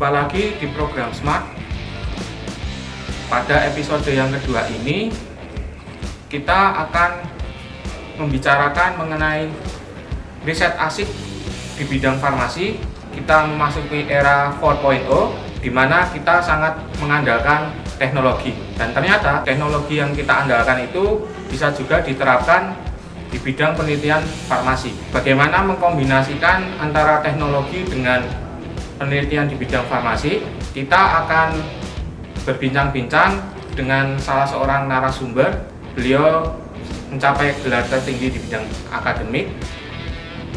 Jumpa lagi di program Smart. Pada episode yang kedua ini, kita akan membicarakan mengenai riset asik di bidang farmasi. Kita memasuki era 4.0, di mana kita sangat mengandalkan teknologi. Dan ternyata teknologi yang kita andalkan itu bisa juga diterapkan di bidang penelitian farmasi. Bagaimana mengkombinasikan antara teknologi dengan penelitian di bidang farmasi? Kita akan berbincang-bincang dengan salah seorang narasumber. Beliau mencapai gelar tertinggi di bidang akademik,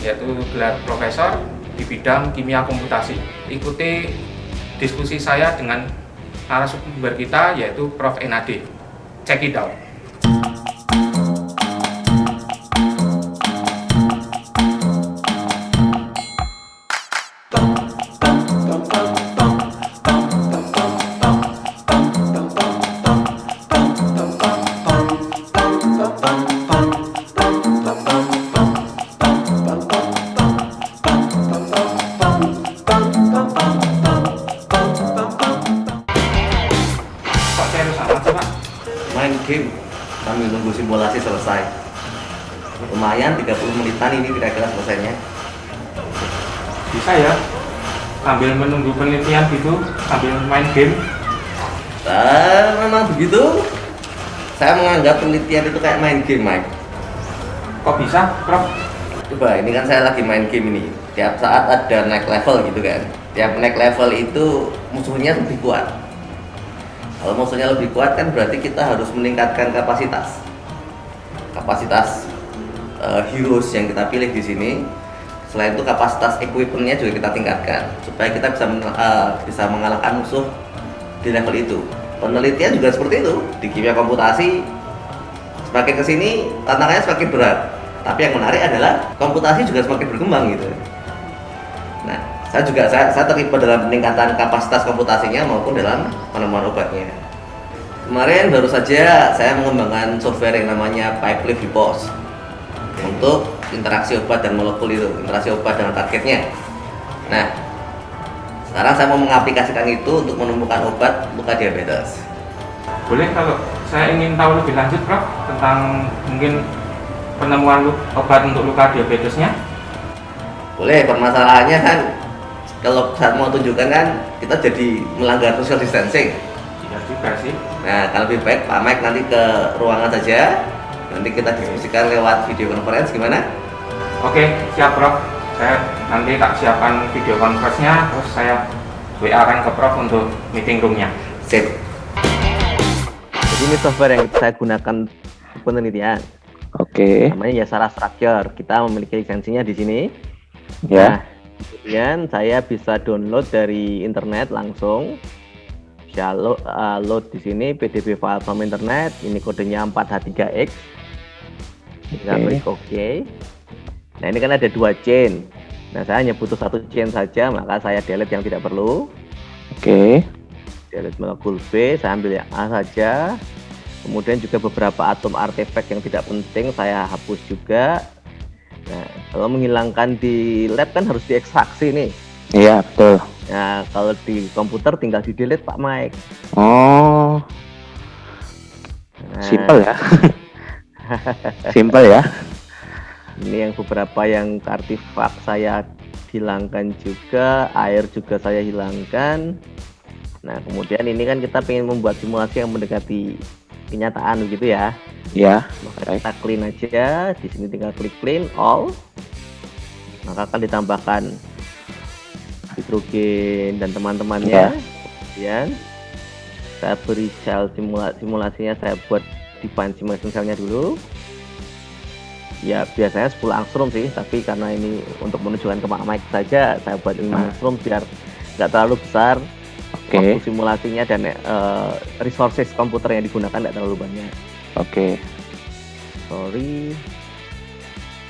yaitu gelar profesor di bidang kimia komputasi. Ikuti diskusi saya dengan narasumber kita, yaitu Prof. Enade. Check it out. Main game sambil nunggu simulasi selesai. Lumayan 30 menitan ini kira-kira selesainya. Bisa ya, sambil menunggu penelitian gitu, sambil main game. Memang begitu. Saya menganggap penelitian itu kayak main game, Mike. Kok bisa, Prof? Coba, ini kan saya lagi main game ini. Tiap saat ada naik level gitu kan. Tiap naik level itu musuhnya lebih kuat. Kalau musuhnya lebih kuat kan berarti kita harus meningkatkan kapasitas heroes yang kita pilih di sini. Selain itu kapasitas equipmentnya juga kita tingkatkan supaya kita bisa mengalahkan musuh di level itu. Penelitian juga seperti itu di kimia komputasi. Semakin kesini tantangannya semakin berat. Tapi yang menarik adalah komputasi juga semakin berkembang gitu. Nah, saya terlibat dalam peningkatan kapasitas komputasinya maupun dalam penemuan obatnya. Kemarin baru saja saya mengembangkan software yang namanya Pipeline Repos untuk interaksi obat dan molekul itu, interaksi obat dengan targetnya. Nah, sekarang saya mau mengaplikasikan itu untuk menemukan obat luka diabetes. Boleh kalau saya ingin tahu lebih lanjut, Prof, tentang mungkin penemuan obat untuk luka diabetesnya? Boleh, permasalahannya kan kalau saya mau tunjukkan kan kita jadi melanggar social distancing. Iya juga sih. Nah, kalau lebih baik Pak Mike nanti ke ruangan saja. Nanti kita diskusikan lewat video conference gimana? Oke, siap, Prof. Saya nanti tak siapkan video conference-nya, terus saya WA-kan ke Prof untuk meeting room-nya. Sip. Jadi ini software yang saya gunakan untuk penelitian. Oke. Namanya Yasara Structure. Kita memiliki lisensinya di sini. Ya. Nah, kemudian saya bisa download dari internet langsung. Bisa load di sini PDB file from internet. Ini kodenya 4H3X. Kita klik OK. Nah, ini kan ada 2 chain. Nah, saya hanya butuh 1 chain saja, maka saya delete yang tidak perlu. Oke. Delete molekul B, saya ambil yang A saja. Kemudian juga beberapa atom artefak yang tidak penting saya hapus juga. Nah, kalau menghilangkan di lab kan harus diekstraksi nih. Iya, betul. Nah, kalau di komputer tinggal di delete, Pak Mike. Oh. Nah, Simple ya. Simple ya. ini yang beberapa yang artefak saya hilangkan juga, air juga saya hilangkan. Nah, kemudian ini kan kita ingin membuat simulasi yang mendekati kenyataan begitu ya. Ya. Maka kita clean aja. Di sini tinggal klik clean all. Maka akan ditambahkan hidrogen dan teman-temannya. Kemudian saya beri sel simulasinya, saya buat define simulation cell-nya dulu. Ya biasanya 10 angstrom sih, tapi karena ini untuk menunjukkan ke Pak Mike saja, saya buat 5 angstrom biar nggak terlalu besar. Waktu simulasinya dan resources komputer yang digunakan nggak terlalu banyak. Oke. Sorry,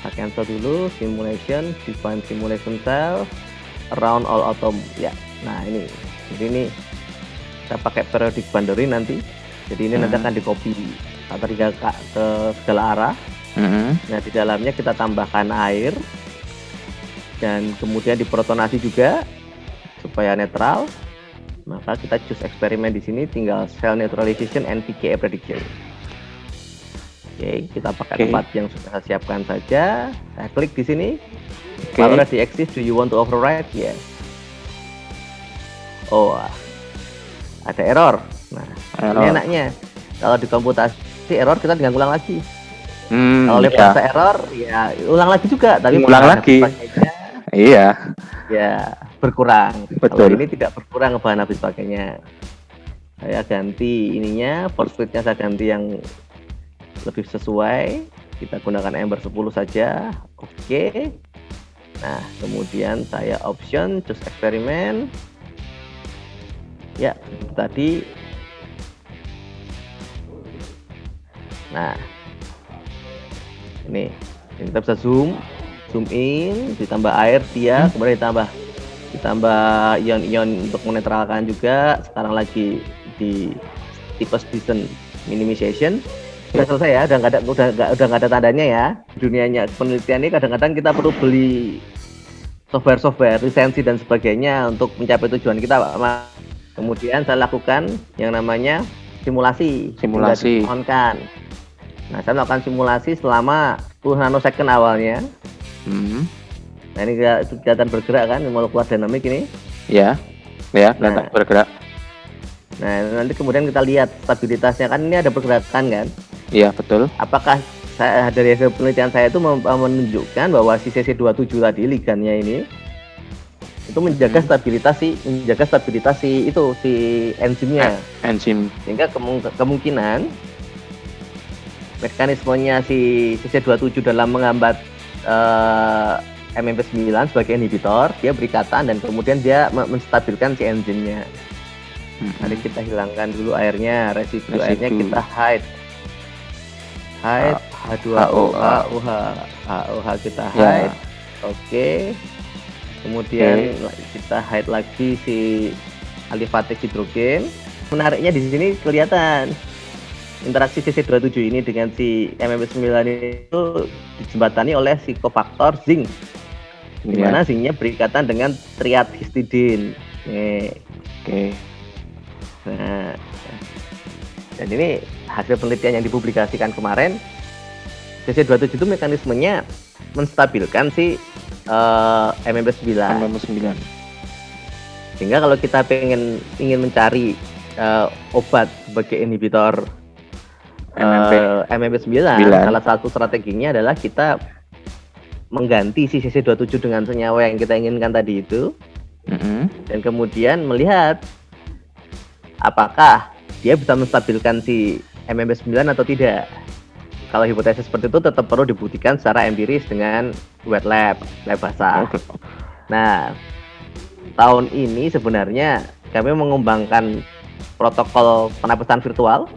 saya cancel dulu simulation, define simulation cell, around all atom. Ya, nah ini, jadi ini saya pakai periodic boundary nanti. Jadi ini nanti akan di copy atau ke segala arah. Nah, di dalamnya kita tambahkan air dan kemudian diprotonasi juga supaya netral. maka kita choose eksperimen di sini tinggal cell neutralization and pKa prediction. Oke, kita pakai Oke. tempat yang sudah saya siapkan saja. Saya klik di sini. Oke. Kalau already exist, do you want to override? Yes. Oh, ada error. Nah, ini Error. enaknya. Kalau di komputasi error kita tinggal ulang lagi. Kalau Iya. Levanza error, ya ulang lagi juga. Tapi Ulang bahan lagi. habis pakainya, Iya. ya berkurang. Kalau Betul. ini tidak berkurang bahan habis pakainya. Saya ganti ininya, force feed-nya saya ganti yang lebih sesuai. Kita gunakan Ember 10 saja. Oke. Nah, kemudian saya option choose eksperimen. Ya, itu tadi. Nah, ini kita bisa zoom in, ditambah air dia, kemudian ditambah ion-ion untuk menetralkan juga. Sekarang lagi di tipe Dyson minimization. Udah selesai ya, udah nggak ada tandanya ya. Dunianya penelitian ini kadang-kadang kita perlu beli software, lisensi dan sebagainya untuk mencapai tujuan kita, Pak. Kemudian saya lakukan yang namanya simulasi. Simulasi. On-kan. Nah, saya melakukan simulasi selama 10 nanosecond awalnya. Hmm. Nah, ini kelihatan bergerak kan, molekular dinamik ini. Ya. Ya, kelihatan Nah. bergerak. Nah, nanti kemudian kita lihat stabilitasnya, kan ini ada pergerakan kan. Iya, betul. Apakah dari hasil penelitian saya itu menunjukkan bahwa si CC27 tadi ligannya ini itu menjaga stabilitas si enzimnya, Enzim. sehingga kemungkinan mekanismenya si CC27 dalam menghambat MMP9 sebagai inhibitor, dia berikatan dan kemudian dia menstabilkan si enzimnya. Mari kita hilangkan dulu airnya, residu airnya kita hide H2O, HOH kita hide. Ya. Oke. Kemudian kita hide lagi si alifatik hidrogen. Menariknya di sini kelihatan interaksi CC27 ini dengan si MMP9 itu dijembatani oleh si kofaktor zinc. Di mana zincnya berikatan dengan triad histidin. Nih. Oke. Nah, dan ini hasil penelitian yang dipublikasikan kemarin. CC27 itu mekanismenya menstabilkan si MMP9. MM9. Sehingga kalau kita ingin mencari obat sebagai inhibitor MMP9, salah satu strateginya adalah kita mengganti si CC27 dengan senyawa yang kita inginkan tadi itu. Dan kemudian melihat apakah dia bisa menstabilkan si MMP9 atau tidak. Kalau hipotesis seperti itu tetap perlu dibuktikan secara empiris dengan wet lab basah. Nah, tahun ini sebenarnya kami mengembangkan protokol penapisan virtual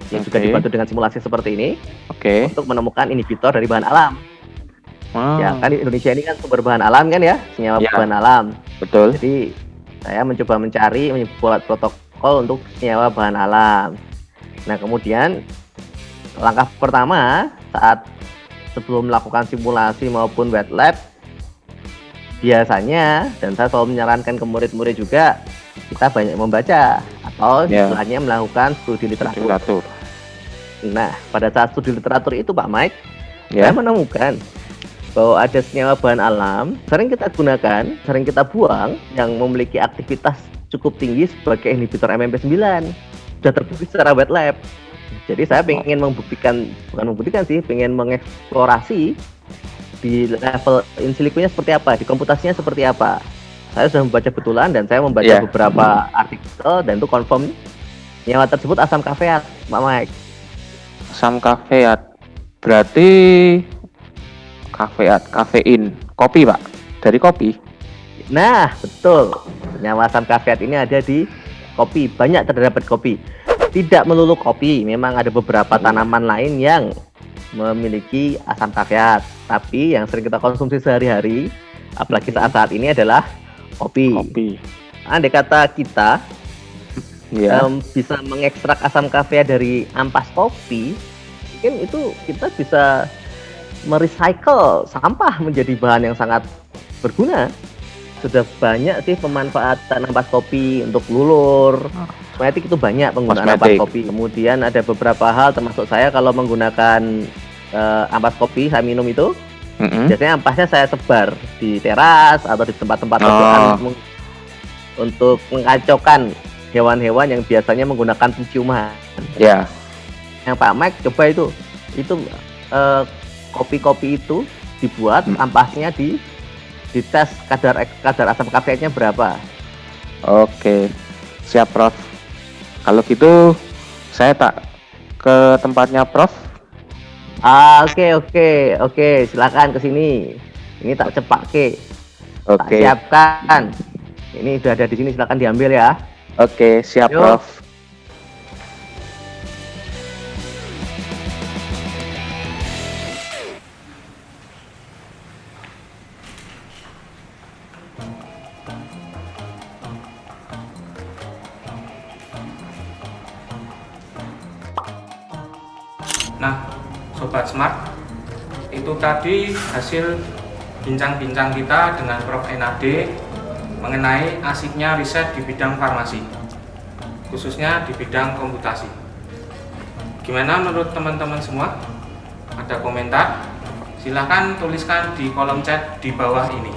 yang juga dibantu dengan simulasi seperti ini untuk menemukan inhibitor dari bahan alam. Ya kan Indonesia ini kan sumber bahan alam kan ya, senyawa bahan alam. Betul. Jadi saya mencoba membuat protokol untuk senyawa bahan alam. Nah, kemudian langkah pertama saat sebelum melakukan simulasi maupun wet lab, biasanya, dan saya selalu menyarankan ke murid-murid juga, kita banyak membaca atau istilahnya melakukan studi literatur. Nah, pada saat studi literatur itu Pak Mike, saya menemukan bahwa ada senyawa bahan alam sering kita gunakan, sering kita buang, yang memiliki aktivitas cukup tinggi sebagai inhibitor MMP9. Sudah terbukti secara wet lab. Jadi saya pengen pengen mengeksplorasi di level in siliconya seperti apa, di komputasinya seperti apa. Saya sudah membaca betulan dan saya membaca beberapa artikel dan itu confirm senyawa tersebut asam kafeat, Pak Mike. Asam kafeat berarti kafein, kopi Pak, dari kopi. Nah, betul. Senyawa asam kafeat ini ada di kopi, banyak terdapat kopi. Tidak melulu kopi, memang ada beberapa tanaman lain yang memiliki asam kafeat. Tapi yang sering kita konsumsi sehari-hari, apalagi saat ini adalah kopi. Andai kata kita bisa mengekstrak asam kafeat dari ampas kopi, mungkin itu kita bisa merecycle sampah menjadi bahan yang sangat berguna. sudah banyak sih pemanfaatan ampas kopi untuk lulur. Kosmetik itu banyak penggunaan ampas Kosmetik. kopi. Kemudian ada beberapa hal termasuk saya kalau menggunakan ampas kopi saya minum itu, biasanya ampasnya saya sebar di teras atau di tempat-tempat untuk mengacaukan hewan-hewan yang biasanya menggunakan penciuman. Ya. Yang Pak Mike coba itu kopi-kopi itu dibuat ampasnya dites kadar asam kafeinnya berapa. Oke, siap Prof. Kalau gitu saya tak ke tempatnya Prof. Oke, silakan ke sini. Ini tak cepak ke. Tak Oke. siapkan. Ini sudah ada di sini, silakan diambil ya. Oke, siap Yuk. Prof. Nah, Sobat Smart, itu tadi hasil bincang-bincang kita dengan Prof. Enade mengenai asiknya riset di bidang farmasi, khususnya di bidang komputasi. Gimana menurut teman-teman semua? Ada komentar? Silahkan tuliskan di kolom chat di bawah ini.